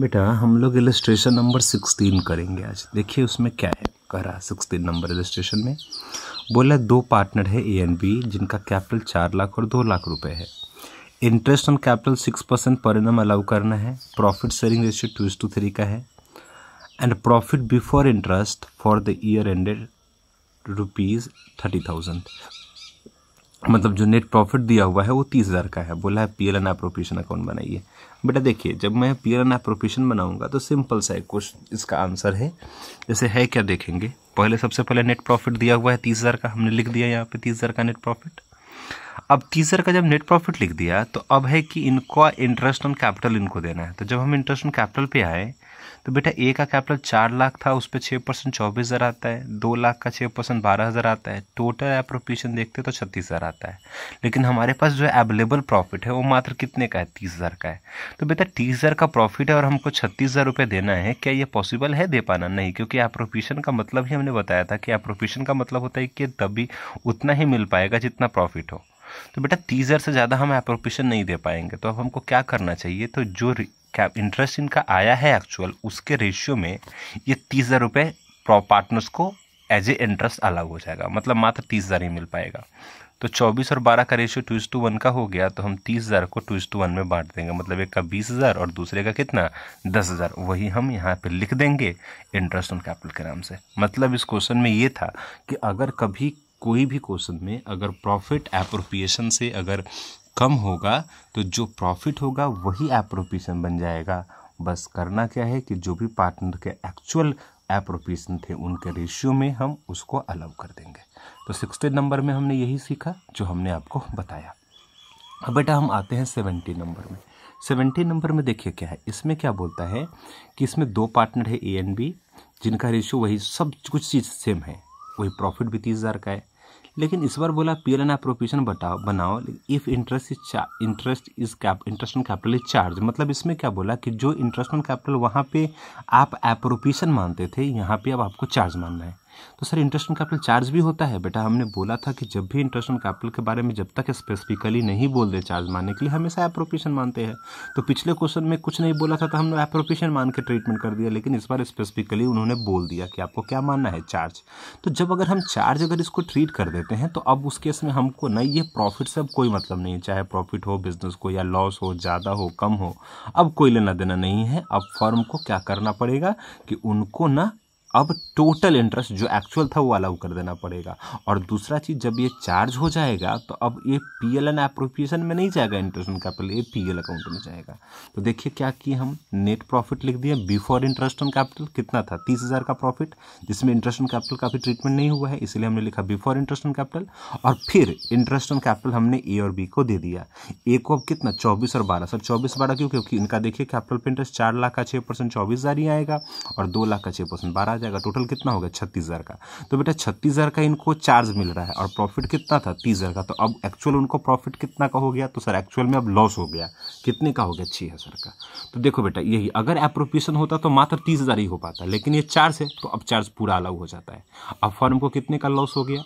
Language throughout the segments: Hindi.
बेटा हम लोग इलस्ट्रेशन नंबर 16 करेंगे आज। देखिए उसमें क्या है, कह रहा 16 नंबर इलस्ट्रेशन में बोला दो पार्टनर है ए एंड बी जिनका कैपिटल 4 लाख और 2 लाख रुपए है। Interest on capital 6% per annum allow करना है। प्रॉफिट शेयरिंग रेशियो 2:3 का है। And profit before interest for the year ended ₹30,000। मतलब जो नेट प्रॉफिट दिया हुआ है वो 30,000 का है। बोला है पीएल एंड एप्रोप्रिएशन अकाउंट बनाइए। बेटा देखिए जब मैं पीएल एंड एप्रोप्रिएशन बनाऊंगा तो सिंपल सा एक क्वेश्चन इसका आंसर है। जैसे है क्या देखेंगे, पहले सबसे पहले नेट प्रॉफिट दिया हुआ है 30,000 का, हमने लिख दिया यहाँ पे 30,000 का नेट प्रॉफिट। अब 30,000 का जब नेट प्रॉफिट लिख दिया तो अब है कि इनको इंटरेस्ट ऑन कैपिटल इनको देना है। तो जब हम इंटरेस्ट ऑन कैपिटल पे आए तो बेटा ए का कैपिटल 4 लाख था, उस पर 6% 24,000 आता है। 2 लाख का 6% 12,000 आता है। टोटल एप्रोप्रिएशन देखते तो 36,000 आता है। लेकिन हमारे पास जो अवेलेबल प्रॉफिट है वो मात्र कितने का है, 30,000 का है। तो बेटा 30,000 का प्रॉफिट है और हमको 36,000 रुपये देना है। क्या ये पॉसिबल है दे पाना? नहीं, क्योंकि एप्रोप्रिएशन का मतलब ही हमने बताया था कि एप्रोप्रिएशन का मतलब होता है कि तभी उतना ही मिल पाएगा जितना प्रॉफिट हो। तो बेटा 30,000 से ज़्यादा हम एप्रोप्रिएशन नहीं दे पाएंगे। तो अब हमको क्या करना चाहिए, तो जो इंटरेस्ट इनका आया है एक्चुअल उसके रेशियो में ये 30,000 रुपये पार्टनर्स को एज ए इंटरेस्ट अलाउ हो जाएगा। मतलब मात्र 30,000 ही मिल पाएगा। तो 24 और 12 का रेशियो 2:1 का हो गया। तो हम 30,000 को 2:1 में बांट देंगे। मतलब एक का 20,000 और दूसरे का कितना, 10,000। वही हम यहाँ पे लिख देंगे इंटरेस्ट ऑन कैपिटल के नाम से। मतलब इस क्वेश्चन में ये था कि अगर कभी कोई भी क्वेश्चन में अगर प्रॉफिट एप्रोप्रिएशन से अगर कम होगा तो जो प्रॉफिट होगा वही एप्रोप्रिएशन बन जाएगा। बस करना क्या है कि जो भी पार्टनर के एक्चुअल एप्रोप्रिएशन थे उनके रेशियो में हम उसको अलाउ कर देंगे। तो 16 नंबर में हमने यही सीखा जो हमने आपको बताया। अब बेटा हम आते हैं 17 नंबर में। 17 नंबर में देखिए क्या है, इसमें क्या बोलता है कि इसमें दो पार्टनर है ए एंड बी जिनका रेशियो वही सब कुछ चीज़ सेम है। वही प्रॉफिट भी 30,000 का है। लेकिन इस बार बोला पीएल एंड एप्रोप्रिएशन बनाओ if interest on capital is charge. मतलब इसमें क्या बोला कि जो इंटरेस्ट ऑन कैपिटल वहाँ पे आप एप्रोप्रिएशन मानते थे, यहाँ पे अब आपको चार्ज मानना है। तो sir interest on capital charge भी होता है? बेटा हमने बोला था कि जब भी इंटरेस्ट ऑन कैपिटल के बारे में जब तक स्पेसिफिकली नहीं बोल दे चार्ज मानने के लिए हमेशा एप्रोप्रिएशन मानते हैं। तो पिछले क्वेश्चन में कुछ नहीं बोला था तो हमने एप्रोप्रिएशन मान के ट्रीटमेंट कर दिया। लेकिन इस बार स्पेसिफिकली उन्होंने बोल दिया कि आपको क्या मानना है, चार्ज। तो जब अगर हम चार्ज अगर इसको ट्रीट कर देते हैं तो अब उस केस में हमको ना ये प्रॉफिट से अब कोई मतलब नहीं है, चाहे प्रॉफिट हो बिजनेस को या लॉस हो, ज़्यादा हो कम हो, अब कोई लेना देना नहीं है। अब फर्म को क्या करना पड़ेगा कि उनको ना अब टोटल इंटरेस्ट जो एक्चुअल था वो अलाउ कर देना पड़ेगा। और दूसरा चीज़ जब ये चार्ज हो जाएगा तो अब ये पीएल एंड एप्रोप्रिएशन में नहीं जाएगा इंटरेस्ट ऑन कैपिटल, ये पीएल अकाउंट में जाएगा। तो देखिए क्या किए हम, नेट प्रॉफिट लिख दिया बिफोर इंटरेस्ट ऑन कैपिटल। कितना था, 30,000 का प्रॉफिट जिसमें इंटरेस्ट ऑन कैपिटल का भी ट्रीटमेंट नहीं हुआ है, इसलिए हमने लिखा बिफोर इंटरेस्ट ऑन कैपिटल। और फिर इंटरेस्ट ऑन कैपिटल हमने ए और बी को दे दिया। ए को अब कितना, 24 और 12। सर 24-12 क्यों? क्योंकि इनका देखिए कैपिटल पे इंटरेस्ट 4 लाख का 6% 24,000 ही आएगा और 2 लाख का 6% 12 जाएगा। टोटल कितना होगा, 36,000 का। तो बेटा 36,000 का इनको चार्ज मिल रहा है और प्रॉफिट कितना था, 30,000 का। तो अब एक्चुअल उनको प्रॉफिट कितना का हो गया, तो सर एक्चुअल में अब लॉस हो गया। कितने का हो गया, 6,000 का। तो देखो बेटा यही अगर एप्रोप्रिएशन होता तो मात्र 30,000 ही हो पाता, लेकिन ये चार्ज है तो अब चार्ज पूरा अलाउ हो जाता है। अब फर्म को कितने का लॉस हो गया,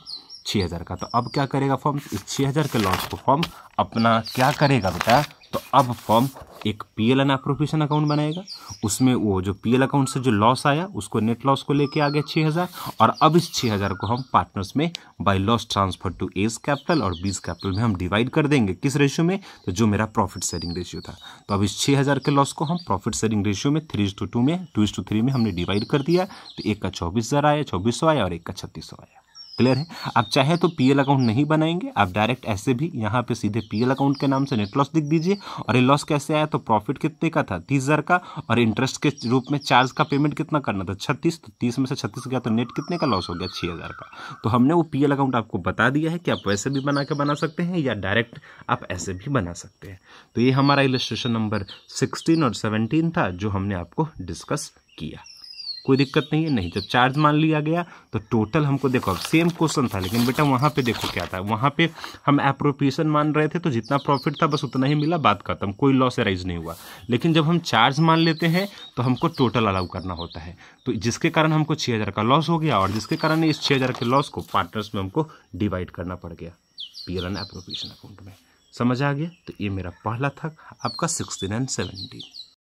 6,000 का। तो अब क्या करेगा फर्म, इस 6,000 के लॉस को फर्म अपना क्या करेगा बेटा, तो अब फर्म एक पीएल एंड एप्रोप्रिएशन अकाउंट बनाएगा। उसमें वो जो पीएल अकाउंट से जो लॉस आया उसको नेट लॉस को लेके आ गया 6,000। और अब इस 6,000 को हम पार्टनर्स में by loss transfer to A's capital और बीज कैपिटल में हम डिवाइड कर देंगे। किस रेशियो में, तो जो मेरा प्रॉफिट शेयरिंग रेशियो था। तो अब इस 6,000 के लॉस को हम प्रॉफिट शेयरिंग रेशियो में 3:2 में 2:3 में हमने डिवाइड कर दिया। तो एक का 24,000 आया, 2400 आया और एक का 3600 आया। क्लियर है? आप चाहे तो पीएल अकाउंट नहीं बनाएंगे, आप डायरेक्ट ऐसे भी यहाँ पे सीधे पीएल अकाउंट के नाम से नेट लॉस लिख दीजिए। और ये लॉस कैसे आया, तो प्रॉफिट कितने का था, 30,000 का। और इंटरेस्ट के रूप में चार्ज का पेमेंट कितना करना था, 36। तो 30 में से 36 गया तो नेट कितने का लॉस हो गया, 6,000 का। तो हमने वो पीएल अकाउंट आपको बता दिया है कि आप वैसे भी बना सकते हैं या डायरेक्ट आप ऐसे भी बना सकते हैं। तो ये हमारा इलस्ट्रेशन नंबर 16 और 17 था जो हमने आपको डिस्कस किया। कोई दिक्कत नहीं है। नहीं, जब चार्ज मान लिया गया तो टोटल हमको देखो अब सेम क्वेश्चन था, लेकिन बेटा वहाँ पे देखो क्या था, वहाँ पे हम एप्रोप्रिएशन मान रहे थे तो जितना प्रॉफिट था बस उतना ही मिला, बात खत्म, कोई लॉस एराइज नहीं हुआ। लेकिन जब हम चार्ज मान लेते हैं तो हमको टोटल अलाउ करना होता है। तो जिसके कारण हमको 6,000 का लॉस हो गया और जिसके कारण इस 6,000 के लॉस को पार्टनर्स में हमको डिवाइड करना पड़ गया पीएल एंड एप्रोप्रिएशन अकाउंट में। समझ आ गया? तो ये मेरा पहला था आपका 16 और 17।